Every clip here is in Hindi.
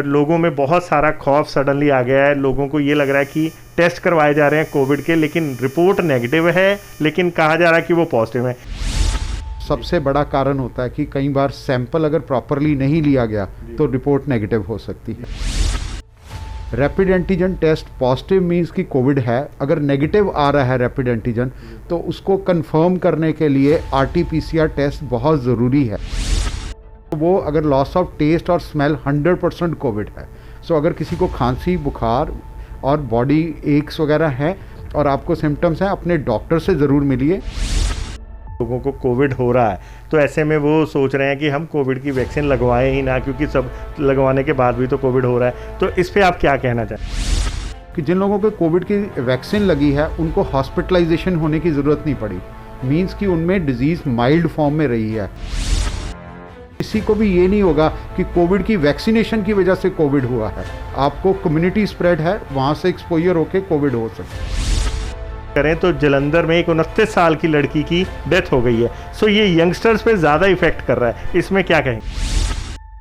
लोगों में बहुत सारा खौफ सडनली आ गया है। लोगों को ये लग रहा है कि टेस्ट करवाए जा रहे हैं कोविड के, लेकिन रिपोर्ट नेगेटिव है, लेकिन कहा जा रहा है कि वो पॉजिटिव है। सबसे बड़ा कारण होता है कि कई बार सैंपल अगर प्रॉपरली नहीं लिया गया तो रिपोर्ट नेगेटिव हो सकती है। Rapid antigen test positive means कि कोविड है, अगर नेगेटिव आ रहा है रैपिड एंटीजन तो उसको कंफर्म करने के लिए RT-PCR टेस्ट बहुत ज़रूरी है। वो अगर लॉस ऑफ टेस्ट और स्मेल 100% कोविड है। सो अगर किसी को खांसी, बुखार और बॉडी एक्स वगैरह है और आपको सिम्टम्स हैं, अपने डॉक्टर से ज़रूर मिलिए। लोगों को कोविड हो रहा है तो ऐसे में वो सोच रहे हैं कि हम कोविड की वैक्सीन लगवाएं ही ना, क्योंकि सब लगवाने के बाद भी तो कोविड हो रहा है। तो इस पे आप क्या कहना चाहें? कि जिन लोगों को कोविड की वैक्सीन लगी है उनको हॉस्पिटलाइजेशन होने की ज़रूरत नहीं पड़ी, मींस कि उनमें डिजीज़ माइल्ड फॉर्म में रही है। किसी को भी ये नहीं होगा कि कोविड की वैक्सीनेशन की वजह से कोविड हुआ है। आपको कम्युनिटी स्प्रेड है, वहाँ से एक्सपोजर होकर कोविड हो सकता है। करें तो जलंधर में एक 29 साल की लड़की की डेथ हो गई है। सो ये यंगस्टर्स पे ज़्यादा इफेक्ट कर रहा है, इसमें क्या कहें?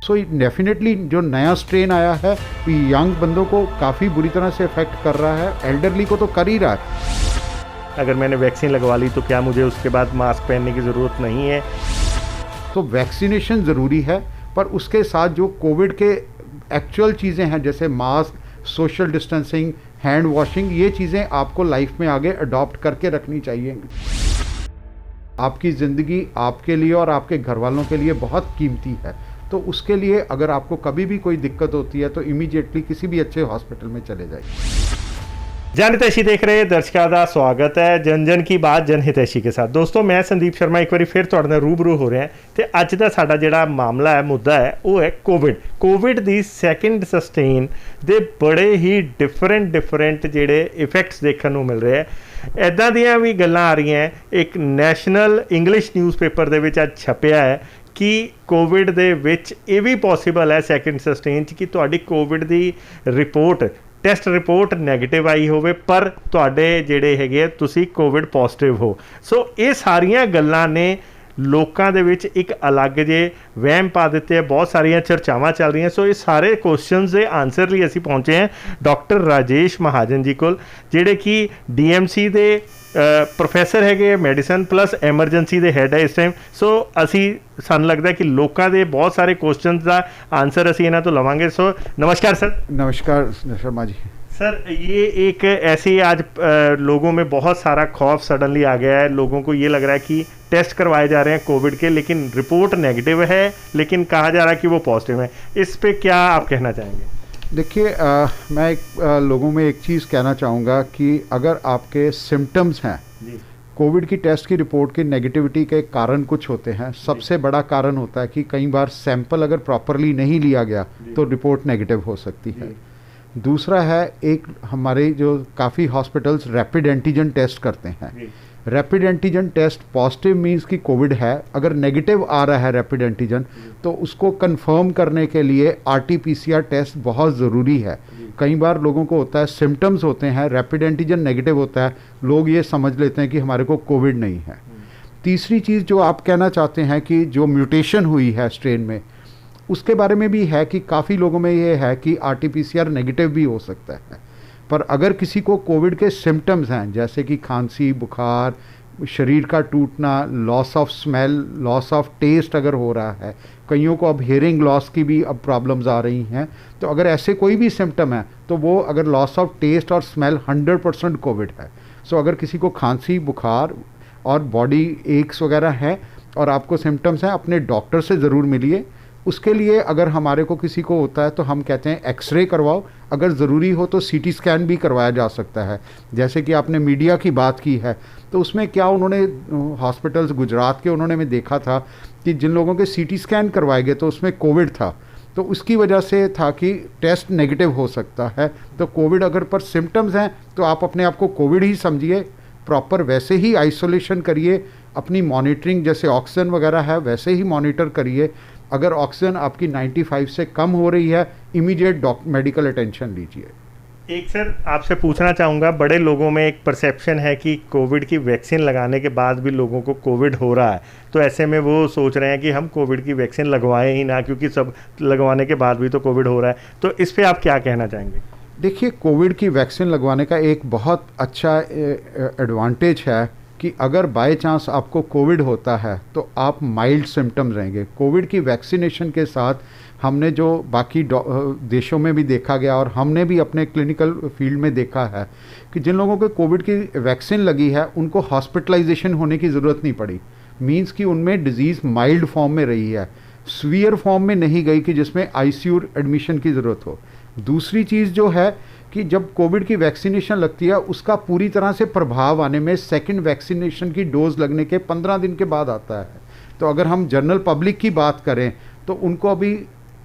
सो डेफिनेटली जो नया स्ट्रेन आया है यंग बंदों को काफ़ी बुरी तरह से इफेक्ट कर रहा है, एल्डरली को तो कर ही रहा है। अगर मैंने वैक्सीन लगवा ली तो क्या मुझे उसके बाद मास्क पहनने की ज़रूरत नहीं है? तो वैक्सीनेशन ज़रूरी है, पर उसके साथ जो कोविड के एक्चुअल चीज़ें हैं जैसे mask, social distancing, hand washing, ये चीज़ें आपको लाइफ में आगे अडॉप्ट करके रखनी चाहिए। आपकी ज़िंदगी आपके लिए और आपके घर वालों के लिए बहुत कीमती है, तो उसके लिए अगर आपको कभी भी कोई दिक्कत होती है तो इमीडिएटली किसी भी अच्छे हॉस्पिटल में चले जाइए। जन हितैषी देख रहे दर्शकों का स्वागत है जन जन की बात जन हितैषी के साथ। दोस्तों मैं संदीप शर्मा एक बार फिर तुहाडे नाल रूबरू हो रहे हैं तो अज का साडा जिहड़ा मामला है, मुद्दा है, वो है कोविड दी सैकेंड सस्टेन दे बड़े ही डिफरेंट जिहड़े इफेक्ट्स देखने को मिल रहे हैं। इदां दियां भी गल्लां आ रही हैं। एक नैशनल इंग्लिश न्यूज़पेपर दे विच अज छपिया है कि कोविड दे विच ये भी पॉसीबल है सैकेंड सस्टेन कि तुहाडी कोविड दी रिपोर्ट टेस्ट रिपोर्ट नैगेटिव आई होवे पर तुहाडे जिहड़े हैगे तुसी कोविड पॉजिटिव हो। सो ये सारियां गल्लां ने लोकां दे विच एक अलग जे वहम पा दिते हैं, बहुत सारियां चर्चावां चल रही हैं। सो ये सारे क्वेश्चनस दे आंसर लिए असीं पहुंचे हैं डॉक्टर राजेश महाजन जी कोल, जिहड़े कि DMC दे प्रोफैसर हैगे मैडिसन प्लस एमरजेंसी दे हैड है इस टाइम। सो असी सन लगता है कि लोगों के बहुत सारे क्वेश्चन का आंसर असी इन्हों तो लवांगे। सो नमस्कार सर। नमस्कार शर्मा जी। सर ये एक ऐसे आज लोगों में बहुत सारा खौफ सडनली आ गया है। लोगों को ये लग रहा है कि टेस्ट करवाए जा रहे हैं कोविड के, लेकिन रिपोर्ट नेगेटिव है, लेकिन कहा जा रहा है कि वो पॉजिटिव है। इस पे क्या आप कहना चाहेंगे? देखिए मैं लोगों में एक चीज़ कहना चाहूँगा कि अगर आपके सिम्टम्स हैं, कोविड की टेस्ट की रिपोर्ट की नेगेटिविटी के कारण कुछ होते हैं। सबसे बड़ा कारण होता है कि कई बार सैंपल अगर प्रॉपरली नहीं लिया गया तो रिपोर्ट नेगेटिव हो सकती है। दूसरा है, एक हमारे जो काफ़ी हॉस्पिटल्स रैपिड एंटीजन टेस्ट करते हैं। Rapid antigen test positive means कि कोविड है, अगर नेगेटिव आ रहा है रैपिड एंटीजन तो उसको कंफर्म करने के लिए RT-PCR टेस्ट बहुत ज़रूरी है। कई बार लोगों को होता है सिम्टम्स होते हैं, रैपिड एंटीजन नेगेटिव होता है, लोग ये समझ लेते हैं कि हमारे को कोविड नहीं है। तीसरी चीज़ जो आप कहना चाहते हैं कि जो म्यूटेशन हुई है स्ट्रेन में, उसके बारे में भी है कि काफ़ी लोगों में ये है कि RT-PCR नेगेटिव भी हो सकता है। पर अगर किसी को कोविड के सिम्टम्स हैं जैसे कि खांसी, बुखार, शरीर का टूटना, loss of smell, loss of taste अगर हो रहा है, कईयों को अब हियरिंग लॉस की भी अब प्रॉब्लम्स आ रही हैं, तो अगर ऐसे कोई भी सिम्टम है तो वो अगर लॉस ऑफ टेस्ट और स्मेल 100% कोविड है। सो अगर किसी को खांसी, बुखार और बॉडी एक्स वगैरह है और आपको सिम्टम्स हैं, अपने डॉक्टर से ज़रूर मिलिए। उसके लिए अगर हमारे को किसी को होता है तो हम कहते हैं एक्सरे करवाओ, अगर ज़रूरी हो तो CT स्कैन भी करवाया जा सकता है। जैसे कि आपने मीडिया की बात की है, तो उसमें क्या उन्होंने हॉस्पिटल्स गुजरात के उन्होंने मैं देखा था कि जिन लोगों के CT स्कैन करवाए गए तो उसमें कोविड था, तो उसकी वजह से था कि टेस्ट नेगेटिव हो सकता है। तो कोविड अगर पर सिम्टम्स हैं तो आप अपने आप को कोविड ही समझिए, प्रॉपर वैसे ही आइसोलेशन करिए, अपनी मॉनिटरिंग जैसे ऑक्सीजन वगैरह है वैसे ही मॉनिटर करिए। अगर ऑक्सीजन आपकी 95 से कम हो रही है, इमीडिएट मेडिकल अटेंशन लीजिए। एक सर आपसे पूछना चाहूँगा, बड़े लोगों में एक परसेप्शन है कि कोविड की वैक्सीन लगाने के बाद भी लोगों को कोविड हो रहा है, तो ऐसे में वो सोच रहे हैं कि हम कोविड की वैक्सीन लगवाएं ही ना, क्योंकि सब लगवाने के बाद भी तो कोविड हो रहा है। तो इस पे आप क्या कहना चाहेंगे? देखिए, कोविड की वैक्सीन लगवाने का एक बहुत अच्छा एडवांटेज है कि अगर बाय चांस आपको कोविड होता है तो आप माइल्ड सिम्टम्स रहेंगे। कोविड की वैक्सीनेशन के साथ हमने जो बाकी देशों में भी देखा गया और हमने भी अपने क्लिनिकल फील्ड में देखा है कि जिन लोगों को कोविड की वैक्सीन लगी है उनको हॉस्पिटलाइजेशन होने की ज़रूरत नहीं पड़ी। मींस कि उनमें डिजीज़ माइल्ड फॉर्म में रही है, सीवियर फॉर्म में नहीं गई कि जिसमें आईसीयू एडमिशन की ज़रूरत हो। दूसरी चीज़ जो है कि जब कोविड की वैक्सीनेशन लगती है उसका पूरी तरह से प्रभाव आने में सेकंड वैक्सीनेशन की डोज लगने के 15 दिन के बाद आता है। तो अगर हम जनरल पब्लिक की बात करें तो उनको अभी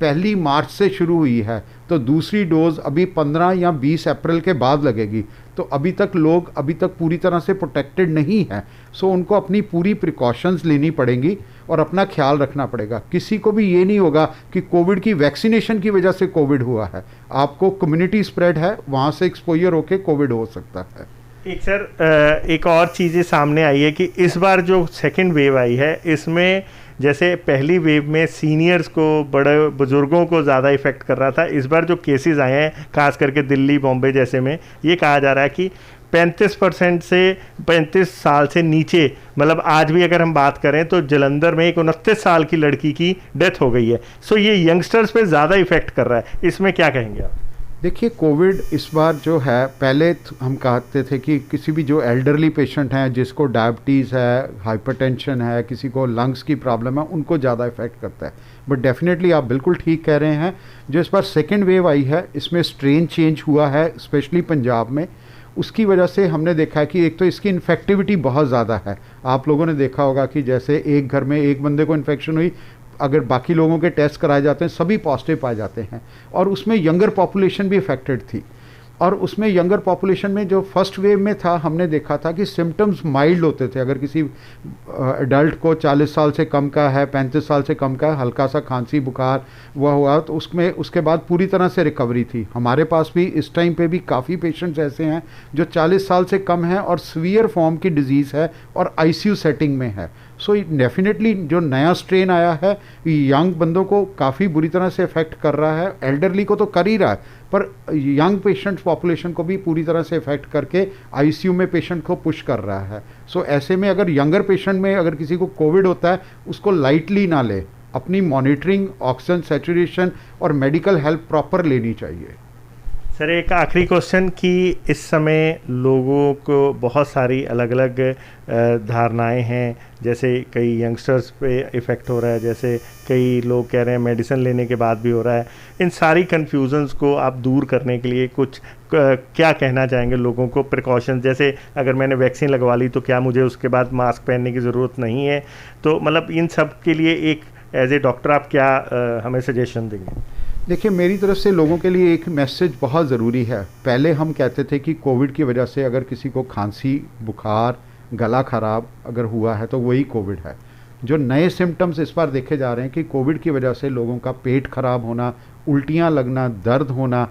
1 मार्च से शुरू हुई है, तो दूसरी डोज अभी 15 या 20 अप्रैल के बाद लगेगी। तो अभी तक लोग पूरी तरह से प्रोटेक्टेड नहीं हैं। सो उनको अपनी पूरी प्रिकॉशंस लेनी पड़ेंगी और अपना ख्याल रखना पड़ेगा। किसी को भी ये नहीं होगा कि कोविड की वैक्सीनेशन की वजह से कोविड हुआ है। आपको कम्युनिटी स्प्रेड है, वहाँ से एक्सपोजर होकर कोविड हो सकता है। एक सर एक और चीज़ें सामने आई है कि इस बार जो सेकंड वेव आई है इसमें जैसे पहली वेव में सीनियर्स को, बड़े बुजुर्गों को ज़्यादा इफ़ेक्ट कर रहा था, इस बार जो केसेस आए हैं खास करके दिल्ली, बॉम्बे जैसे में, ये कहा जा रहा है कि 35% से 35 साल से नीचे, मतलब आज भी अगर हम बात करें तो जलंधर में एक 29 साल की लड़की की डेथ हो गई है। सो ये यंगस्टर्स पे ज़्यादा इफ़ेक्ट कर रहा है, इसमें क्या कहेंगे आप? देखिए, कोविड इस बार जो है, पहले हम कहते थे कि किसी भी जो एल्डरली पेशेंट हैं जिसको डायबिटीज़ है, हाइपरटेंशन है, किसी को लंग्स की प्रॉब्लम है, उनको ज़्यादा इफेक्ट करता है। बट डेफिनेटली आप बिल्कुल ठीक कह रहे हैं, जो इस बार सेकेंड वेव आई है इसमें स्ट्रेन चेंज हुआ है, स्पेशली पंजाब में। उसकी वजह से हमने देखा है कि एक तो इसकी इन्फेक्टिविटी बहुत ज़्यादा है। आप लोगों ने देखा होगा कि जैसे एक घर में एक बंदे को इन्फेक्शन हुई, अगर बाकी लोगों के टेस्ट कराए जाते हैं सभी पॉजिटिव पाए जाते हैं। और उसमें यंगर पॉपुलेशन भी अफेक्टेड थी। और उसमें यंगर पॉपुलेशन में जो फर्स्ट वेव में था, हमने देखा था कि सिम्टम्स माइल्ड होते थे। अगर किसी एडल्ट को 40 साल से कम का है, 35 साल से कम का है, हल्का सा खांसी बुखार वह हुआ तो उसमें उसके बाद पूरी तरह से रिकवरी थी। हमारे पास भी इस टाइम पे भी काफ़ी पेशेंट्स ऐसे हैं जो 40 साल से कम हैं और सीवियर फॉर्म की डिजीज़ है और आईसीयू सेटिंग में है। सो डेफिनेटली जो नया स्ट्रेन आया है यंग बंदों को काफ़ी बुरी तरह से इफ़ेक्ट कर रहा है। एल्डरली को तो कर ही रहा है, पर यंग पेशेंट्स पॉपुलेशन को भी पूरी तरह से इफ़ेक्ट करके आईसीयू में पेशेंट को पुश कर रहा है। सो ऐसे में अगर यंगर पेशेंट में अगर किसी को कोविड होता है उसको लाइटली ना ले, अपनी मॉनिटरिंग, ऑक्सीजन सैचुरेशन और मेडिकल हेल्प प्रॉपर लेनी चाहिए। सर एक आखिरी क्वेश्चन कि इस समय लोगों को बहुत सारी अलग अलग धारणाएं हैं, जैसे कई यंगस्टर्स पे इफ़ेक्ट हो रहा है, जैसे कई लोग कह रहे हैं मेडिसिन लेने के बाद भी हो रहा है। इन सारी कन्फ्यूजन्स को आप दूर करने के लिए कुछ क्या कहना चाहेंगे लोगों को? प्रिकॉशन जैसे अगर मैंने वैक्सीन लगवा ली तो क्या मुझे उसके बाद मास्क पहनने की ज़रूरत नहीं है? तो मतलब इन सब के लिए एक एज ए डॉक्टर आप क्या हमें सजेशन देंगे? देखिए, मेरी तरफ से लोगों के लिए एक मैसेज बहुत ज़रूरी है। पहले हम कहते थे कि कोविड की वजह से अगर किसी को खांसी, बुखार, गला ख़राब अगर हुआ है तो वही कोविड है। जो नए सिम्टम्स इस बार देखे जा रहे हैं कि कोविड की वजह से लोगों का पेट खराब होना, उल्टियाँ लगना, दर्द होना,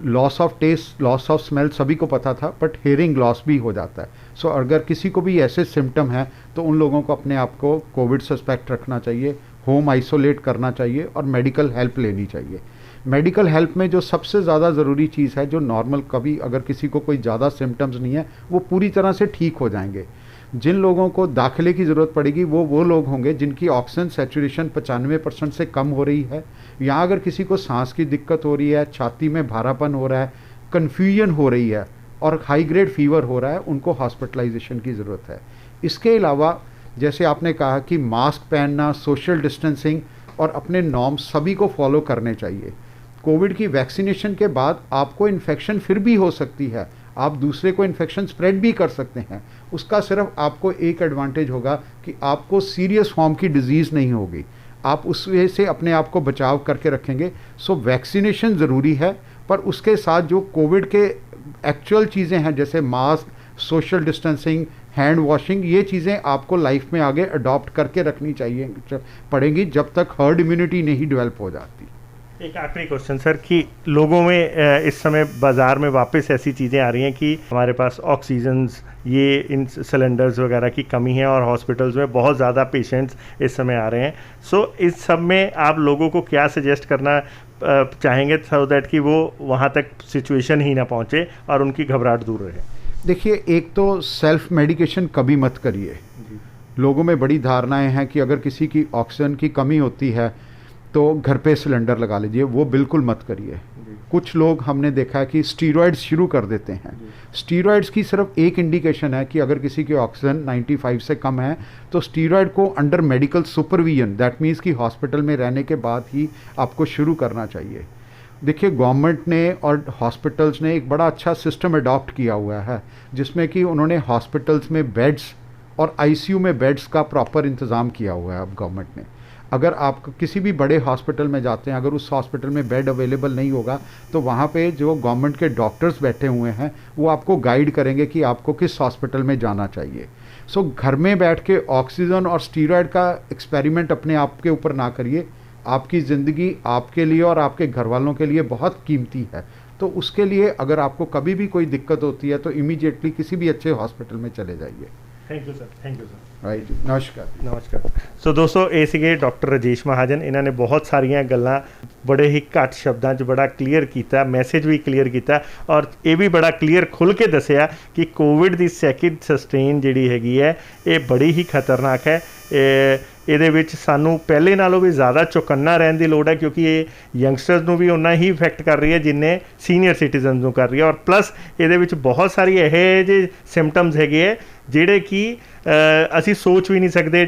loss of taste, loss of smell सभी को पता था, बट हेयरिंग लॉस भी हो जाता है। सो अगर किसी को भी ऐसे सिम्टम हैं तो उन लोगों को अपने आप को कोविड सस्पेक्ट रखना चाहिए, होम आइसोलेट करना चाहिए और मेडिकल हेल्प लेनी चाहिए। मेडिकल हेल्प में जो सबसे ज़्यादा ज़रूरी चीज़ है, जो नॉर्मल कभी अगर किसी को कोई ज़्यादा सिम्टम्स नहीं है वो पूरी तरह से ठीक हो जाएंगे। जिन लोगों को दाखिले की ज़रूरत पड़ेगी वो लोग होंगे जिनकी ऑक्सीजन सैचुरेशन 95% से कम हो रही है, या अगर किसी को सांस की दिक्कत हो रही है, छाती में भारापन हो रहा है, कन्फ्यूजन हो रही है और हाई ग्रेड फीवर हो रहा है, उनको हॉस्पिटलाइजेशन की ज़रूरत है। इसके अलावा जैसे आपने कहा कि मास्क पहनना, सोशल डिस्टेंसिंग और अपने नॉर्म्स सभी को फॉलो करने चाहिए। कोविड की वैक्सीनेशन के बाद आपको इन्फेक्शन फिर भी हो सकती है, आप दूसरे को इन्फेक्शन स्प्रेड भी कर सकते हैं। उसका सिर्फ आपको एक एडवांटेज होगा कि आपको सीरियस फॉर्म की डिजीज़ नहीं होगी, आप उस वजह से अपने आप को बचाव करके रखेंगे। सो वैक्सीनेशन ज़रूरी है, पर उसके साथ जो कोविड के एक्चुअल चीज़ें हैं जैसे mask, social distancing, hand washing, ये चीज़ें आपको लाइफ में आगे अडॉप्ट करके रखनी चाहिए पड़ेंगी जब तक हर्ड इम्यूनिटी नहीं डेवलप हो जाती। एक आखिरी क्वेश्चन सर कि लोगों में इस समय बाज़ार में वापस ऐसी चीज़ें आ रही हैं कि हमारे पास ऑक्सीजन्स ये इन सिलेंडर्स वगैरह की कमी है और हॉस्पिटल्स में बहुत ज़्यादा पेशेंट्स इस समय आ रहे हैं। सो इस सब में आप लोगों को क्या सजेस्ट करना चाहेंगे सो दैट कि वो वहाँ तक सिचुएशन ही ना पहुँचे और उनकी घबराहट दूर रहे? देखिए, एक तो सेल्फ मेडिकेशन कभी मत करिए। लोगों में बड़ी धारणाएं हैं कि अगर किसी की ऑक्सीजन की कमी होती है तो घर पे सिलेंडर लगा लीजिए, वो बिल्कुल मत करिए। कुछ लोग हमने देखा है कि स्टीरॉयड्स शुरू कर देते हैं। स्टीरॉयड्स की सिर्फ एक इंडिकेशन है कि अगर किसी की ऑक्सीजन 95 से कम है तो स्टीरॉयड को under medical supervision, that means कि हॉस्पिटल में रहने के बाद ही आपको शुरू करना चाहिए। देखिए, गवर्नमेंट ने और हॉस्पिटल्स ने एक बड़ा अच्छा सिस्टम अडॉप्ट किया हुआ है जिसमें कि उन्होंने हॉस्पिटल्स में बेड्स और आईसीयू में बेड्स का प्रॉपर इंतज़ाम किया हुआ है अब गवर्नमेंट ने। अगर आप किसी भी बड़े हॉस्पिटल में जाते हैं, अगर उस हॉस्पिटल में बेड अवेलेबल नहीं होगा तो वहाँ पे जो गवर्नमेंट के डॉक्टर्स बैठे हुए हैं वो आपको गाइड करेंगे कि आपको किस हॉस्पिटल में जाना चाहिए। सो घर में बैठ के ऑक्सीजन और स्टीरॉयड का एक्सपेरिमेंट अपने आप के ऊपर ना करिए। आपकी ज़िंदगी आपके लिए और आपके घर वालों के लिए बहुत कीमती है, तो उसके लिए अगर आपको कभी भी कोई दिक्कत होती है तो इमीडिएटली किसी भी अच्छे हॉस्पिटल में चले जाइए। Thank you sir, thank you sir. Right, नमस्कार। नमस्कार। सो दोस्तों, ਇਹ ਸੀਗੇ ਡਾਕਟਰ ਰਾਜੇਸ਼ ਮਹਾਜਨ। ਇਹਨਾਂ ਨੇ ਬਹੁਤ ਸਾਰੀਆਂ ਗੱਲਾਂ ਬੜੇ ਹੀ ਘੱਟ ਸ਼ਬਦਾਂ 'ਚ ਬੜਾ ਕਲੀਅਰ ਕੀਤਾ, ਮੈਸੇਜ ਵੀ ਕਲੀਅਰ ਕੀਤਾ ਔਰ ਇਹ ਵੀ ਬੜਾ ਕਲੀਅਰ ਖੁੱਲ੍ਹ ਕੇ ਦੱਸਿਆ ਕਿ ਕੋਵਿਡ ਦੀ ਸੈਕਿੰਡ ਸਸਟੇਨ ਜਿਹੜੀ ਹੈਗੀ ਹੈ ਇਹ ਬੜੀ ਹੀ ਖਤਰਨਾਕ ਹੈ। ਇਹਦੇ ਵਿੱਚ ਸਾਨੂੰ ਪਹਿਲੇ ਨਾਲੋਂ ਵੀ ਜ਼ਿਆਦਾ ਚੌਕੰਨਾ ਰਹਿਣ ਦੀ ਲੋੜ ਹੈ ਕਿਉਂਕਿ ਇਹ ਯੰਗਸਟਰਸ ਨੂੰ ਵੀ ਉਨਾ ਹੀ ਇਫੈਕਟ ਕਰ ਰਹੀ ਹੈ ਜਿੰਨੇ ਸੀਨੀਅਰ ਸਿਟੀਜ਼ਨਸ ਨੂੰ ਕਰ ਰਹੀ ਹੈ ਔਰ ਪਲੱਸ ਇਹਦੇ ਵਿੱਚ ਬਹੁਤ ਸਾਰੀ ਇਹੋ ਜਿਹੇ ਸਿੰਪਟਮਸ ਹੈਗੇ ਹੈ ਜਿਹੜੇ ਕਿ ਅਸੀਂ ਸੋਚ ਵੀ ਨਹੀਂ ਸਕਦੇ।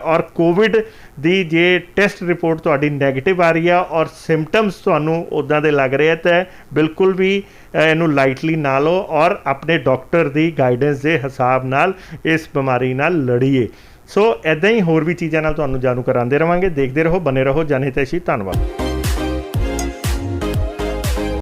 ਔਰ ਕੋਵਿਡ ਦੀ ਜੇ ਟੈਸਟ ਰਿਪੋਰਟ ਤੁਹਾਡੀ ਨੈਗੇਟਿਵ ਆ ਰਹੀ ਆ ਔਰ ਸਿੰਪਟਮਸ ਤੁਹਾਨੂੰ ਉੱਦਾਂ ਦੇ ਲੱਗ ਰਹੇ ਆ ਤਾਂ ਬਿਲਕੁਲ ਵੀ ਇਹਨੂੰ ਲਾਈਟਲੀ ਨਾ ਲਓ ਔਰ ਆਪਣੇ ਡਾਕਟਰ ਦੀ ਗਾਈਡੈਂਸ ਦੇ ਹਿਸਾਬ ਨਾਲ ਇਸ ਬਿਮਾਰੀ ਨਾਲ ਲੜੀਏ। ਸੋ ਇੱਦਾਂ ਹੀ ਹੋਰ ਵੀ ਚੀਜ਼ਾਂ ਨਾਲ ਤੁਹਾਨੂੰ ਜਾਣੂ ਕਰਾਉਂਦੇ ਰਹਾਂਗੇ। ਦੇਖਦੇ ਰਹੋ, ਬਨੇ ਰਹੋ ਜਨ ਹਿਤੈਸ਼ੀ। ਧੰਨਵਾਦ।